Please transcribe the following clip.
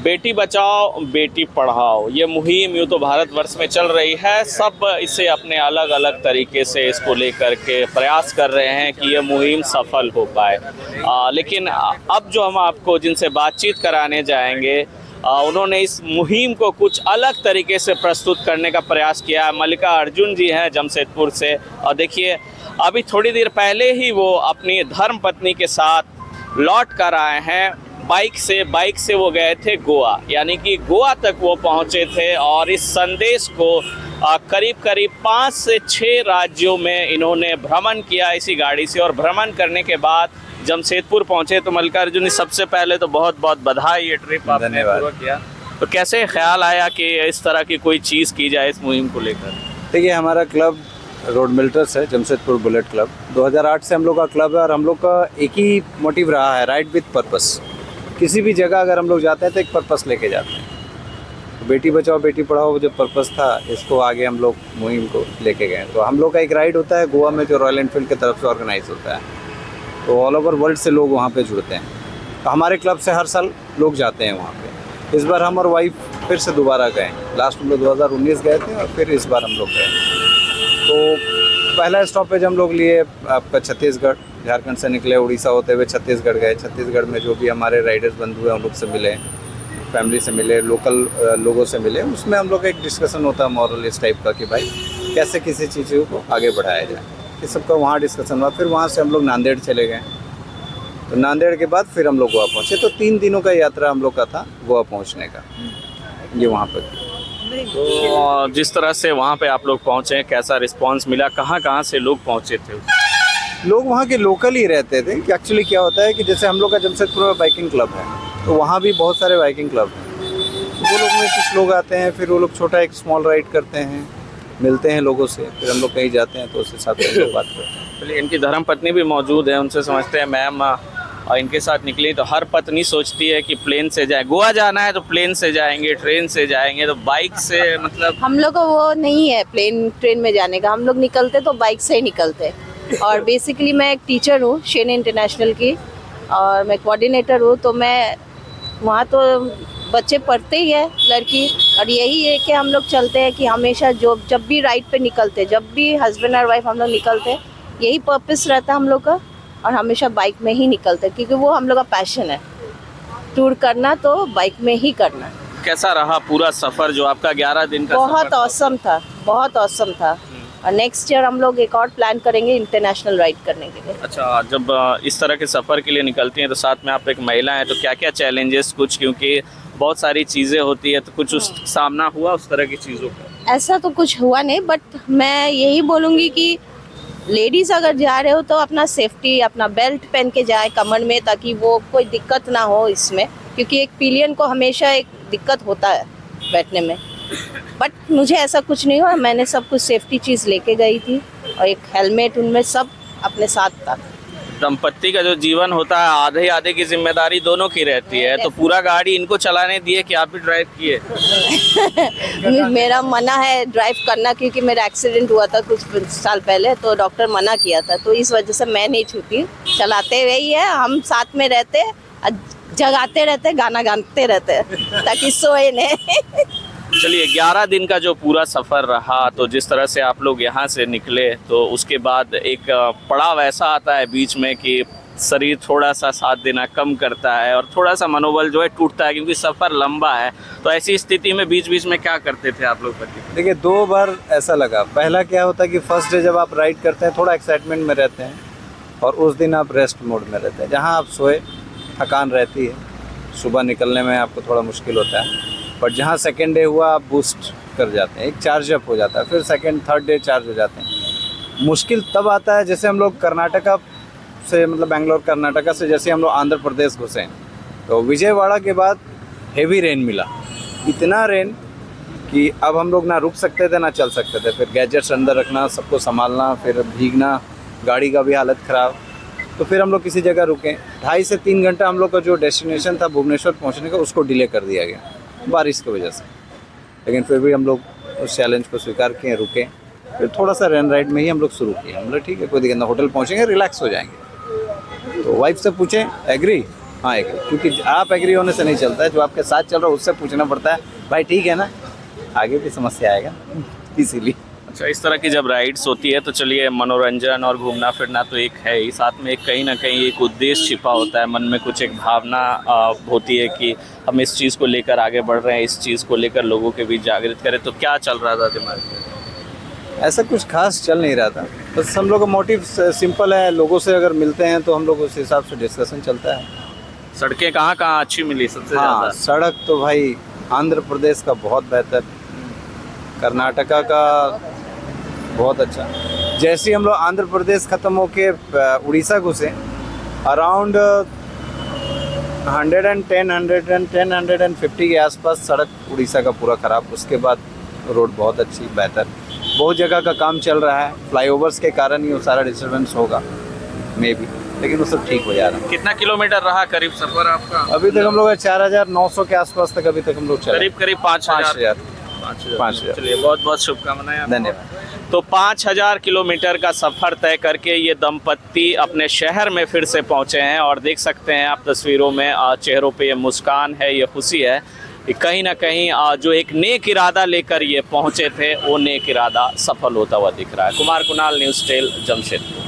बेटी बचाओ बेटी पढ़ाओ ये मुहिम यूँ तो भारतवर्ष में चल रही है। सब इसे अपने अलग अलग तरीके से इसको लेकर के प्रयास कर रहे हैं कि ये मुहिम सफल हो पाए। लेकिन अब जो हम आपको जिनसे बातचीत कराने जाएंगे उन्होंने इस मुहिम को कुछ अलग तरीके से प्रस्तुत करने का प्रयास किया है। मल्लिका अर्जुन जी हैं जमशेदपुर से, और देखिए अभी थोड़ी देर पहले ही वो अपनी धर्मपत्नी के साथ लौट कर आए हैं बाइक से वो गए थे गोवा, यानी कि गोवा तक वो पहुंचे थे और इस संदेश को करीब करीब 5 से 6 राज्यों में इन्होंने भ्रमण किया इसी गाड़ी से। और भ्रमण करने के बाद जमशेदपुर पहुंचे। तो मल्लिका अर्जुन जी, सबसे पहले तो बहुत बहुत बधाई, ये ट्रिप आपने पूरा किया। तो कैसे ख्याल आया कि इस तरह की कोई चीज़ की जाए इस मुहिम को लेकर? देखिए, हमारा क्लब रोड मिल्टर्स है, जमशेदपुर बुलेट क्लब। 2008 से हम लोग का क्लब है और हम लोग का एक ही मोटिव रहा है, राइड विथ पर्पस। किसी भी जगह अगर हम लोग जाते हैं तो एक पर्पस लेके जाते हैं। तो बेटी बचाओ बेटी पढ़ाओ जो पर्पस था, इसको आगे हम लोग मुहिम को लेके गए। तो हम लोग का एक राइड होता है गोवा में जो रॉयल एनफील्ड की तरफ से ऑर्गेनाइज होता है। तो ऑल ओवर वर्ल्ड से लोग वहाँ पे जुड़ते हैं। तो हमारे क्लब से हर साल लोग जाते हैं वहाँ पे। इस बार हम और वाइफ फिर से दोबारा गए। लास्ट हम लोग 2019 गए थे और फिर इस बार हम लोग गए। तो पहला स्टॉपेज हम लोग लिए आपका छत्तीसगढ़, झारखंड से निकले, उड़ीसा होते हुए छत्तीसगढ़ गए। छत्तीसगढ़ में जो भी हमारे राइडर्स बंधु हैं उन लोग से मिले, फैमिली से मिले, लोकल लोगों से मिले। उसमें हम लोग का एक डिस्कशन होता है मॉरल इस टाइप का कि भाई कैसे किसी चीज़ को आगे बढ़ाया जाए, इस सब का वहाँ डिस्कशन हुआ। फिर वहाँ से हम लोग नांदेड़ चले गए। तो नांदेड़ के बाद फिर हम लोग गोवा पहुँचे। तो 3 दिनों का यात्रा हम लोग का था गोवा पहुँचने का, ये वहाँ पर। तो जिस तरह से वहाँ पे आप लोग पहुँचे, कैसा रिस्पांस मिला? कहाँ से लोग पहुँचे थे? लोग वहाँ के लोकल ही रहते थे कि एक्चुअली क्या होता है कि जैसे हम लोग का जमशेदपुर में बाइकिंग क्लब है, तो वहाँ भी बहुत सारे बाइकिंग क्लब हैं। वो लोग में कुछ लोग आते हैं, फिर वो लोग छोटा एक स्मॉल राइड करते हैं, मिलते हैं लोगों से, फिर हम लोग कहीं जाते हैं तो उसके साथ हम लोग बात करते हैं। चलिए, इनकी धर्मपत्नी भी मौजूद है, उनसे समझते हैं। मैम, और इनके साथ निकली तो हर पत्नी सोचती है कि प्लेन से जाए, गोवा जाना है तो प्लेन से जाएंगे, ट्रेन से जाएंगे, तो बाइक से मतलब हम लोग को वो नहीं है प्लेन ट्रेन में जाने का। हम लोग निकलते तो बाइक से ही निकलते। और बेसिकली मैं एक टीचर हूँ शेन इंटरनेशनल की, और मैं कोऑर्डिनेटर हूँ। तो मैं वहाँ तो बच्चे पढ़ते ही है, लड़की। और यही है कि हम लोग चलते हैं कि हमेशा जब भी राइड पे निकलते, जब भी हस्बैंड और वाइफ हम लोग निकलते, यही पर्पस रहता है हम लोग का। और हमेशा बाइक में ही निकलते क्योंकि वो हम लोग का पैशन है, टूर करना तो बाइक में ही करना। कैसा रहा पूरा सफ़र जो आपका 11 दिन का? बहुत ऑसम था, बहुत ऑसम था। और नेक्स्ट ईयर हम लोग एक और प्लान करेंगे इंटरनेशनल राइड करने के लिए। अच्छा, जब इस तरह के सफ़र के लिए निकलती हैं तो साथ में आप एक महिला हैं, तो क्या क्या चैलेंजेस, कुछ क्योंकि बहुत सारी चीज़ें होती है, तो कुछ उस सामना हुआ उस तरह की चीज़ों का? ऐसा तो कुछ हुआ नहीं, बट मैं यही बोलूँगी कि लेडीज़ अगर जा रहे हो तो अपना सेफ्टी, अपना बेल्ट पहन के जाए कमर में, ताकि वो कोई दिक्कत ना हो इसमें। क्योंकि एक पिलियन को हमेशा एक दिक्कत होता है बैठने में। बट मुझे ऐसा कुछ नहीं हुआ, मैंने सब कुछ सेफ्टी चीज़ लेके गई थी और एक हेलमेट उनमें सब अपने साथ था। दंपत्ति का जो जीवन होता है, आधे आधे की जिम्मेदारी दोनों की रहती है। तो पूरा गाड़ी इनको चलाने दिए कि आप भी ड्राइव किए? मेरा मना है ड्राइव करना, क्योंकि मेरा एक्सीडेंट हुआ था कुछ साल पहले, तो डॉक्टर मना किया था। तो इस वजह से मैं नहीं छूती, चलाते हुए ही है। हम साथ में रहते, जगाते रहते, गाना गाते रहते ताकि सोए नहीं। चलिए, 11 दिन का जो पूरा सफ़र रहा, तो जिस तरह से आप लोग यहाँ से निकले, तो उसके बाद एक पड़ाव ऐसा आता है बीच में कि शरीर थोड़ा सा साथ देना कम करता है और थोड़ा सा मनोबल जो है टूटता है, क्योंकि सफ़र लंबा है। तो ऐसी स्थिति में बीच बीच में क्या करते थे आप लोग पति? देखिए, 2 बार ऐसा लगा। पहला क्या होता है कि फर्स्ट डे जब आप राइड करते हैं थोड़ा एक्साइटमेंट में रहते हैं, और उस दिन आप रेस्ट मोड में रहते हैं, जहाँ आप सोए, थकान रहती है, सुबह निकलने में आपको थोड़ा मुश्किल होता है। बट जहाँ सेकेंड डे हुआ आप बूस्ट कर जाते हैं, एक चार्ज अप हो जाता है, फिर सेकेंड थर्ड डे चार्ज हो जाते हैं। मुश्किल तब आता है जैसे हम लोग कर्नाटका से, मतलब बेंगलोर कर्नाटका से जैसे हम लोग आंध्र प्रदेश घुसे, तो विजयवाड़ा के बाद हेवी रेन मिला। इतना रेन कि अब हम लोग ना रुक सकते थे ना चल सकते थे। फिर गैजेट्स अंदर रखना, सबको संभालना, फिर भीगना, गाड़ी का भी हालत ख़राब। तो फिर हम लोग किसी जगह रुके। 2.5 से 3 घंटा हम लोग का जो डेस्टिनेशन था भुवनेश्वर पहुंचने का, उसको डिले कर दिया गया बारिश की वजह से। लेकिन फिर भी हम लोग उस चैलेंज को स्वीकार किए, रुके। फिर थोड़ा सा रन राइड में ही हम लोग शुरू किए। हम लोग ठीक है, कोई दिक्कत ना, होटल पहुंचेंगे, रिलैक्स हो जाएंगे। तो वाइफ से पूछें, एग्री? हाँ एग्री, क्योंकि आप एग्री होने से नहीं चलता है, जो आपके साथ चल रहा है उससे पूछना पड़ता है भाई ठीक है ना, आगे भी समस्या आएगा इसीलिए। अच्छा, इस तरह की जब राइड्स होती है तो चलिए मनोरंजन और घूमना फिरना तो एक है ही, साथ में एक कहीं ना कहीं एक उद्देश्य छिपा होता है, मन में कुछ एक भावना होती है कि हम इस चीज़ को लेकर आगे बढ़ रहे हैं, इस चीज़ को लेकर लोगों के बीच जागृत करें। तो क्या चल रहा था दिमाग में? ऐसा कुछ खास चल नहीं रहा था, बस हम लोग का मोटिव सिंपल है, लोगों से अगर मिलते हैं तो हम लोग उस हिसाब से डिस्कशन चलता है। सड़कें कहाँ कहाँ अच्छी मिली सबसे हाँ ज़्यादा? सड़क तो भाई आंध्र प्रदेश का बहुत बेहतर, कर्नाटका का बहुत अच्छा। जैसे ही हम लोग आंध्र प्रदेश ख़त्म होके उड़ीसा घुसे, अराउंड 110, 150 के आसपास सड़क उड़ीसा का पूरा ख़राब, उसके बाद रोड बहुत अच्छी बेहतर। बहुत जगह का काम चल रहा है, फ्लाईओवर्स के कारण ही वो सारा डिस्टर्बेंस होगा मे बी, लेकिन वो सब ठीक हो जा रहा है। कितना किलोमीटर रहा करीब सफर आपका? अभी तक हम लोग 4900 के आसपास तक अभी तक हम लोग चले। करीब 5,000। 5,000। चलिए बहुत बहुत शुभकामनाएं आपको। धन्यवाद। तो 5,000 किलोमीटर का सफ़र तय करके ये दंपत्ति अपने शहर में फिर से पहुंचे हैं और देख सकते हैं आप तस्वीरों में चेहरों पे ये मुस्कान है, ये खुशी है कि कहीं ना कहीं जो एक नेक इरादा लेकर ये पहुंचे थे वो नेक इरादा सफल होता हुआ दिख रहा है। Kumar Kunal, news tell, Jamshedpur.